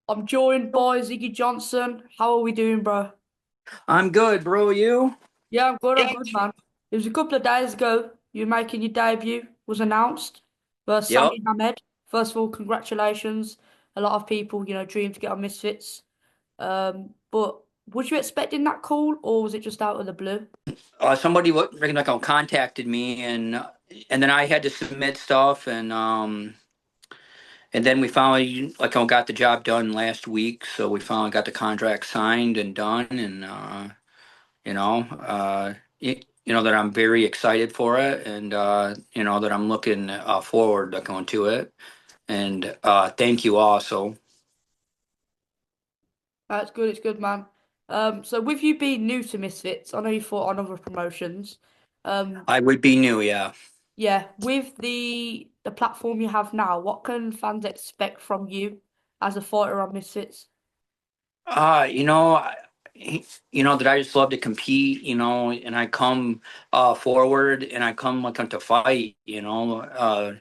I'm joined by Ziggy Johnson. How are we doing, bro? I'm good, bro. You? Yeah, I'm good, man. It was a couple of days ago. You making your debut was announced versus Yep. Sami Hamed. First of all, congratulations. A lot of people, dream to get on Misfits. But was you expecting that call, or was it just out of the blue? Somebody contacted me, and then I had to submit stuff, and then we finally got the job done last week. So we finally got the contract signed and done, and you know, that I'm very excited for it, and that I'm looking forward going to it, and thank you also. That's good. It's good, man. So with you being new to Misfits, I know you fought on other promotions. Um, I would be new, yeah. Yeah, with the platform you have now, what can fans expect from you as a fighter on Misfits? Uh, you know, I, that I just love to compete, and I come forward and I come to fight, that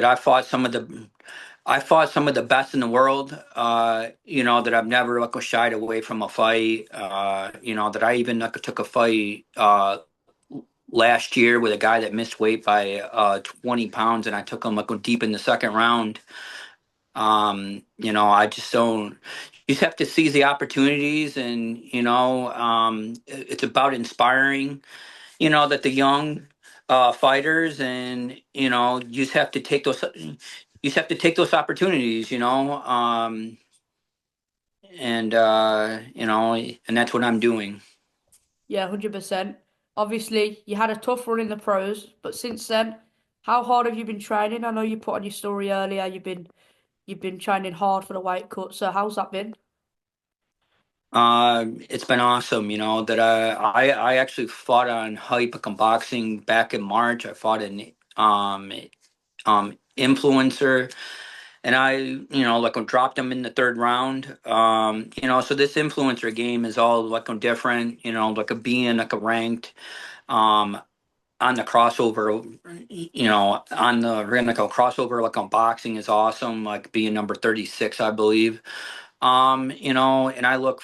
I fought some of the best in the world, that I've never shied away from a fight, that I even took a fight last year with a guy that missed weight by 20 pounds, and I took him deep in the second round. I just don't. You just have to seize the opportunities, and it's about inspiring. That the young fighters, and you just have to take those. You just have to take those opportunities. And that's what I'm doing. Yeah, 100%. Obviously, you had a tough run in the pros, but since then, how hard have you been training? I know you put on your story earlier, you've been training hard for the weight cut. So how's that been? It's been awesome, that I actually fought on Hype Boxing back in March. I fought an influencer, and I dropped him in the third round. So this influencer game is all different. Being ranked um on the crossover. On the ring crossover on boxing is awesome. Like being number 36, I believe. And I look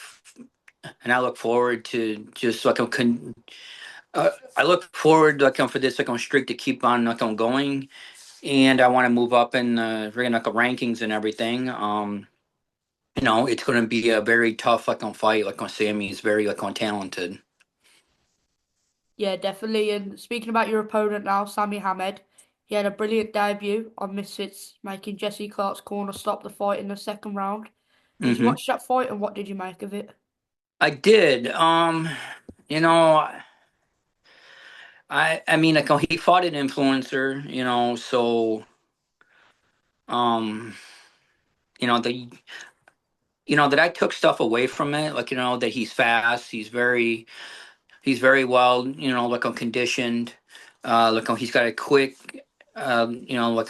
forward to just I look forward for this streak to keep on going, and I want to move up in the rankings and everything. It's going to be a very tough fight. Sammy is very talented. Yeah, definitely. And speaking about your opponent now, Sami Hamed, he had a brilliant debut on Misfits, making Jesse Clark's corner stop the fight in the second round. Did you Hmm. watch that fight and what did you make of it? I did. You know, I mean, he fought an influencer. So um, the that I took stuff away from it. That he's fast. He's very well, conditioned. He's got a quick,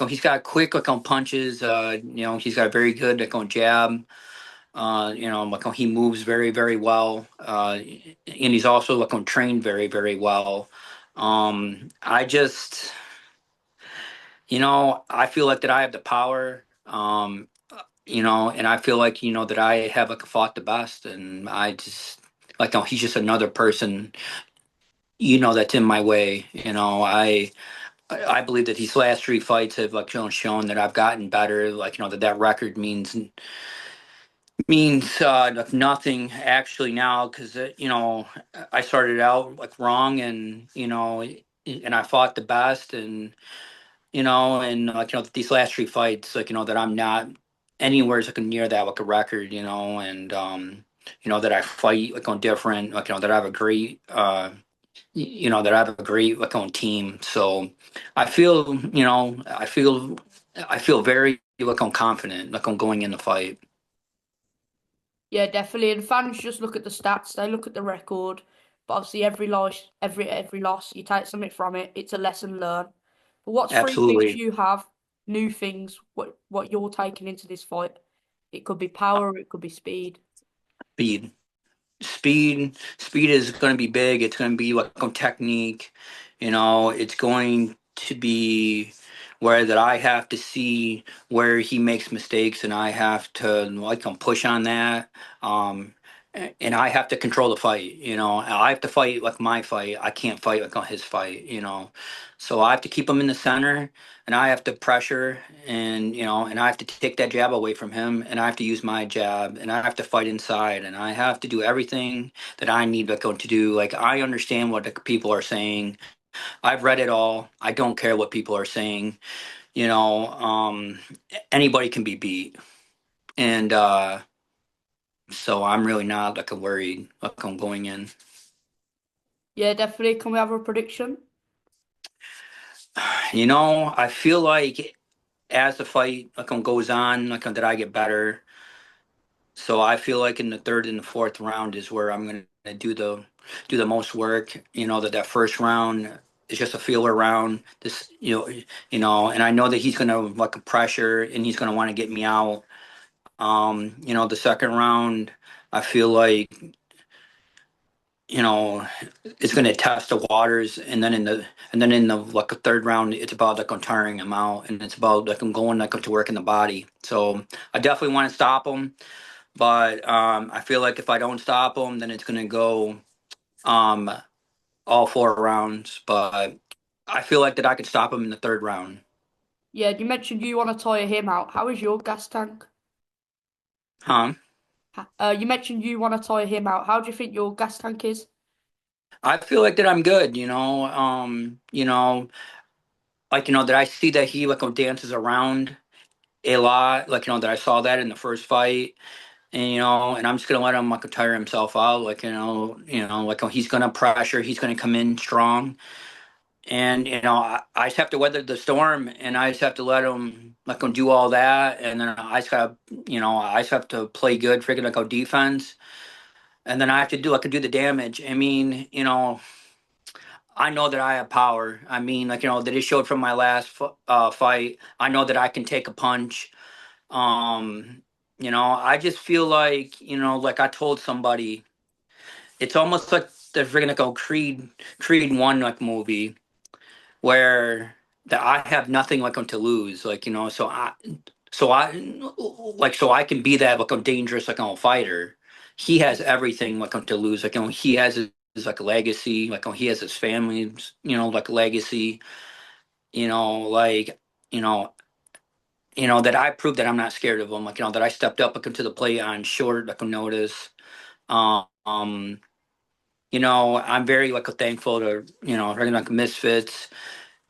he's got quick, on punches. He's got a very good, jab. He moves very, very well. And he's also, trained very, very well. I just, I feel like that I have the power. And I feel like, that I have, fought the best. And I just, he's just another person, that's in my way. I believe that these last three fights have shown that I've gotten better. That record means nothing actually now, because I started out wrong, and and I fought the best, and and these last three fights, that I'm not anywhere near that a record, and that I fight on different, that I have a great that I have a great on team. So I feel, I feel very on confident on going in the fight. Yeah, definitely. And fans just look at the stats, they look at the record. But obviously every loss, you take something from it. It's a lesson learned. But what's three things Absolutely. you have, new things, what you're taking into this fight? It could be power, it could be speed. Speed. Speed is going to be big. It's going to be on technique. It's going to be where that I have to see where he makes mistakes, and I have to like push on that. Um, and I have to control the fight. I have to fight like my fight. I can't fight like on his fight. So I have to keep him in the center, and I have to pressure, and I have to take that jab away from him, and I have to use my jab, and I have to fight inside, and I have to do everything that I need like to do. Like I understand what the people are saying. I've read it all. I don't care what people are saying. you know um Anybody can be beat, and so I'm really not like worried like I'm going in. Yeah, definitely. Can we have a prediction? I feel like as the fight like goes on, like that I get better. So I feel like in the third and the fourth round is where I'm gonna do the most work. That first round is just a feeler round. And I know that he's gonna like a pressure, and he's gonna want to get me out. The second round, I feel like you know it's going to test the waters, and then in the like a third round, it's about like I'm tiring him out, and it's about like I'm going like to work in the body. So I definitely want to stop him, but I feel like if I don't stop him, then it's going to go um all four rounds. But I feel like that I could stop him in the third round. Yeah, you mentioned you want to tire him out. How is your gas tank? Huh? You mentioned you want to tire him out. How do you think your gas tank is? I feel like that I'm good. Like that I see that he like dances around a lot. Like that I saw that in the first fight, and I'm just gonna let him like tire himself out. Like like he's gonna pressure, he's gonna come in strong, and I just have to weather the storm, and I just have to let him like do all that, and then I just have to play good, freaking like defense, and then I can do the damage. I mean, I know that I have power. I mean, like that it showed from my last fight. I know that I can take a punch. I just feel like I told somebody, it's almost like the freaking like a Creed one like movie where that I have nothing like to lose, so I can be that like a dangerous like a fighter. He has everything like to lose, he has his like legacy, he has his family's like legacy, like you know that I proved that I'm not scared of him, that I stepped up like, to the plate on short like a notice. Um, um, I'm very like thankful to like Misfits,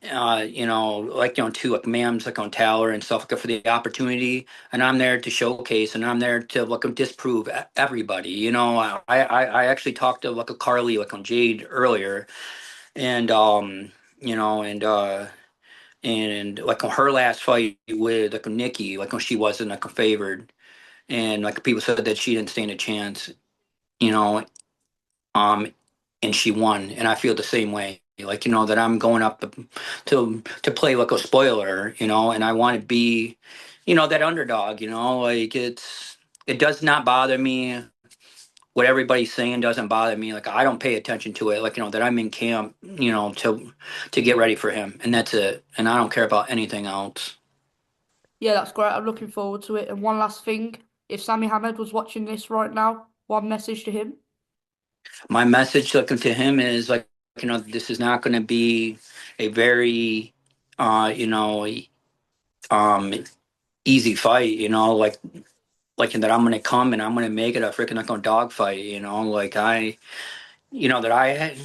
to like Mams like on Tower and stuff like for the opportunity, and I'm there to showcase, and I'm there to like disprove everybody. I actually talked to like a Carly like on Jade earlier, and you know, and uh, and like on her last fight with like Nikki, like when she wasn't like favored, and like people said that she didn't stand a chance, you know, um, and she won, and I feel the same way. Like that I'm going up to play like a spoiler, and I want to be, that underdog. Like it does not bother me. What everybody's saying doesn't bother me. Like I don't pay attention to it. Like that I'm in camp, to get ready for him, and that's it. And I don't care about anything else. Yeah, that's great. I'm looking forward to it. And one last thing, if Sami Hamed was watching this right now, one message to him. My message looking to him is like, this is not going to be a very, uh, you know, um, easy fight. Like that I'm going to come and I'm going to make it a freaking like a dog fight. Like that I,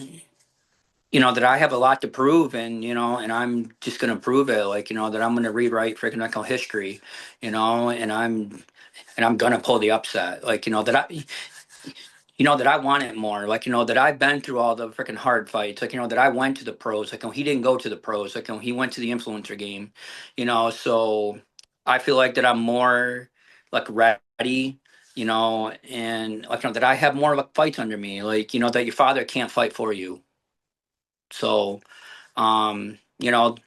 that I have a lot to prove, and I'm just going to prove it. Like that I'm going to rewrite freaking like history. And I'm going to pull the upset. Like that I want it more. Like, that I've been through all the freaking hard fights. Like, that I went to the pros. Like, he didn't go to the pros. Like, he went to the influencer game. So I feel like that I'm more like ready. And like that I have more like fights under me. Like, that your father can't fight for you. So, um, you know,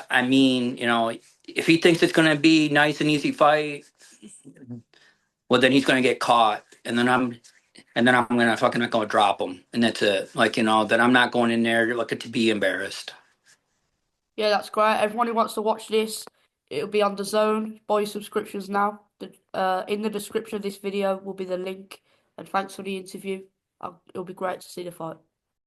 I mean, if he thinks it's gonna be nice and easy fight, well, then he's gonna get caught, and then I'm gonna fucking not gonna drop him, and that's it. Like that I'm not going in there like to be embarrassed. Yeah, that's great. Everyone who wants to watch this, it'll be on DAZN. Buy your subscriptions now. In the description of this video will be the link. And thanks for the interview. It'll be great to see the fight.